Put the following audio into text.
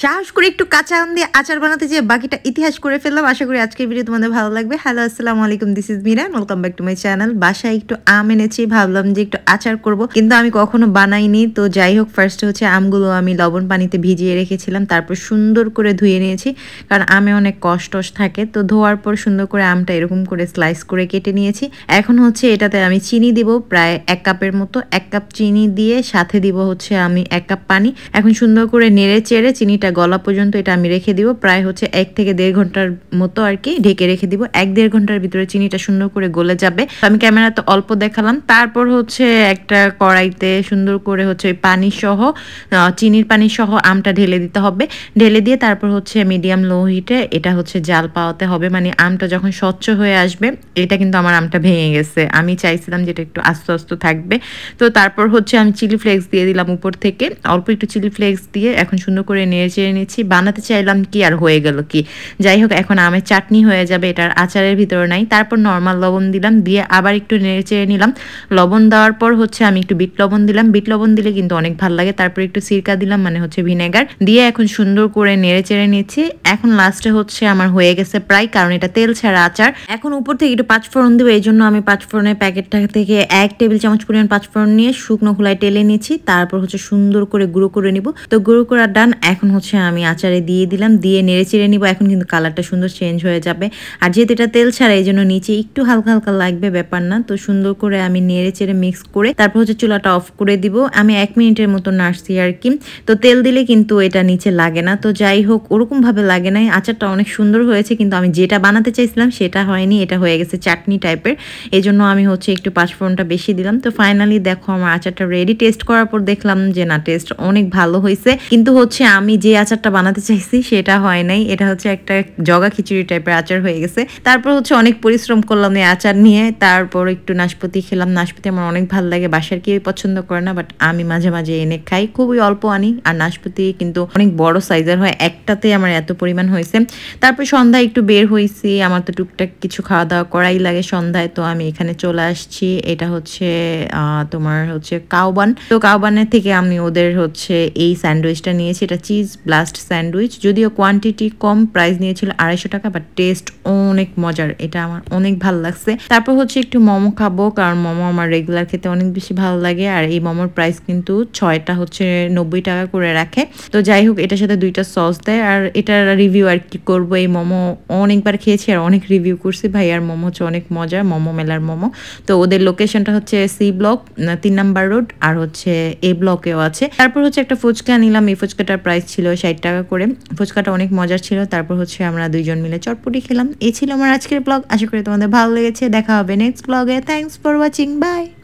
সাহস করে একটু কাঁচা আম দিয়ে আচার বানাতে যেয়ে বাকিটা ইতিহাস করে ফেললাম। আশা করি আজকের ভিডিও তোমাদের ভালো লাগবে। হ্যালো, আসসালামু আলাইকুম, this is Mira, welcome back to my channel. বাসায় একটু আম এনেছি, ভাবলাম যে একটু আচার করব, কিন্তু আমি কখনো বানাইনি। তো যাই হোক, ফার্স্টে হচ্ছে আমগুলো আমি লবণ পানিতে ভিজিয়ে রেখেছিলাম, তারপর সুন্দর করে ধুয়ে নিয়েছি, কারণ আমে অনেক কষ্ট থাকে। তো ধোয়ার পর সুন্দর করে আমটা এরকম করে স্লাইস করে কেটে নিয়েছি। এখন হচ্ছে এটাতে আমি চিনি দিব প্রায় 1 কাপের মতো। 1 কাপ চিনি দিয়ে সাথে দিব হচ্ছে আমি 1 কাপ পানি। এখন সুন্দর করে নেড়ে চেড়ে চিনিটা গলা পর্যন্ত এটা আমি রেখে দিব, প্রায় হচ্ছে 1 থেকে 1.5 ঘন্টার মতো আর কি ঢেকে রেখে দিব। 1-1.5 ঘন্টার ভিতরে চিনিটা সুন্দর করে গলে যাবে। তো আমি ক্যামেরাতে অল্প দেখালাম। তারপর হচ্ছে একটা কড়াইতে সুন্দর করে হচ্ছে ওই পানি সহ, চিনির পানি সহ আমটা ঢেলে দিতে হবে। ঢেলে দিয়ে তারপর হচ্ছে মিডিয়াম লো হিটে এটা হচ্ছে জাল পাওয়াতে হবে, মানে আমটা যখন স্বচ্ছ হয়ে আসবে। এটা কিন্তু আমার আমটা ভেঙে গেছে, আমি চাইছিলাম যেটা একটু আস্তে আস্তে থাকবে। তো তারপর হচ্ছে আমি চিলি ফ্লেক্স দিয়ে দিলাম উপর থেকে, অল্প একটু চিলি ফ্লেক্স দিয়ে এখন সুন্দর করে নেড়ে চেড়ে নিচ্ছি। বানাতে চাইলাম কি আর হয়ে গেল কি, যাই হোক এখন আমের চাটনি হয়ে যাবে, এটার আচারের ভিতরে নাই। তারপর নর্মাল লবণ দিলাম, দিয়ে আবার একটু নেড়ে চেড়ে নিলাম। লবণ দেওয়ার পর হচ্ছে আমি একটু বিট লবণ দিলাম, বিট লবণ দিলে কিন্তু অনেক ভালো লাগে। তারপর একটু সিরকা দিলাম, মানে হচ্ছে ভিনেগার দিয়ে এখন সুন্দর করে নেড়ে চেড়ে নিচ্ছি। এখন লাস্টে হচ্ছে আমার হয়ে গেছে প্রায়, কারণ এটা তেল ছাড়া আচার। এখন উপর থেকে একটু পাঁচফোড়ন দিব, এই জন্য আমি পাঁচফোড়নের প্যাকেটটা থেকে 1 টেবিল চামচ পরিমাণ পাঁচফোড়ন নিয়ে শুকনো খোলায় টেলে নিচ্ছি। তারপর হচ্ছে সুন্দর করে গুঁড়ো করে নিব। তো গুঁড়ো করা ডান। এখন হচ্ছে আমি আচারে দিয়ে দিলাম, দিয়ে নেড়ে চেড়ে নিব। এখন কিন্তু কালারটা সুন্দর চেঞ্জ হয়ে যাবে, আর যেহেতু এটা তেল ছাড়া এই জন্য নিচে একটু হালকা হালকা লাগবে, ব্যাপার না। তো সুন্দর করে আমি নেড়ে চেড়ে মিক্স করে তারপর হচ্ছে চুলাটা অফ করে দিব। আমি 1 মিনিটের মতো নাড়ছি আর কি। তো তেল দিলে কিন্তু এটা নিচে লাগে না। তো যাই হোক, ওরকম ভাবে লাগে নাই। আচারটা অনেক সুন্দর হয়েছে, কিন্তু আমি যেটা বানাতে চাইছিলাম সেটা হয়নি, এটা হয়ে গেছে চাটনি টাইপের। এই জন্য আমি হচ্ছে একটু পাঁচফোড়নটা বেশি দিলাম। তো ফাইনালি দেখো আমার আচারটা রেডি। টেস্ট করার পর দেখলাম যে না, টেস্ট অনেক ভালো হয়েছে, কিন্তু হচ্ছে আমি যে আচারটা বানাতে চাইছি সেটা হয় নাই। এটা হচ্ছে একটা জগা খিচুড়ি টাইপের আচার হয়ে গেছে। তারপর হচ্ছে অনেক পরিশ্রম করলাম এই আচার নিয়ে। তারপর একটু নাশপাতি খেলাম। নাশপাতি আমার অনেক ভালো লাগে, বাসার কেউ পছন্দ করে না, বাট আমি মাঝে মাঝে এনে খাই, খুবই অল্প আনি। আর নাশপাতি কিন্তু অনেক বড় সাইজের হয়, একটাতে আমার এত পরিমাণ হয়েছে। তারপর সন্ধ্যায় একটু বের হয়েছি, আমার তো টুকটাক কিছু খাওয়া দাওয়া করাই লাগে সন্ধ্যায়। তো আমি এখানে চলে আসছি, এটা হচ্ছে তোমার হচ্ছে কাওবান। তো কাওবানের থেকে আমি ওদের হচ্ছে এই স্যান্ডউইচটা নিয়েছি, এটা চিজ ব্লাস্ট স্যান্ডউইচ। যদিও কোয়ান্টিটি কম, প্রাইস নিয়েছিল 250 টাকা, বাট টেস্ট অনেক মজার, এটা আমার অনেক ভালো লাগছে। তারপর হচ্ছে একটু মোমো খাবো, কারণ মোমো আমার রেগুলার খেতে অনেক বেশি ভালো লাগে। আর এই মোমোর প্রাইস কিন্তু 6টা হচ্ছে 90 টাকা করে রাখে। তো যাই হোক, এটার সাথে 2টা সস দেয়। আর এটার রিভিউ আর কি করবো, এই মোমো অনেকবার খেয়েছি আর অনেক রিভিউ করছি। ভাই আর মোমো হচ্ছে অনেক মজা, মোমো মেলার মোমো। তো ওদের লোকেশনটা হচ্ছে সি ব্লক 3 নাম্বার রোড, আর হচ্ছে এ ব্লকেও আছে। তারপর হচ্ছে একটা ফুচকা নিলাম, এই ফুচকাটার প্রাইস ছিল 60 টাকা করে। ফুচকাটা অনেক মজার ছিল। তারপর হচ্ছে আমরা 2 জন মিলে চটপটি খেলাম। এই ছিল আমার আজকের ব্লগ, আশা করি তোমাদের ভালো লেগেছে। দেখা হবে নেক্সট ব্লগে। Thanks for watching, by.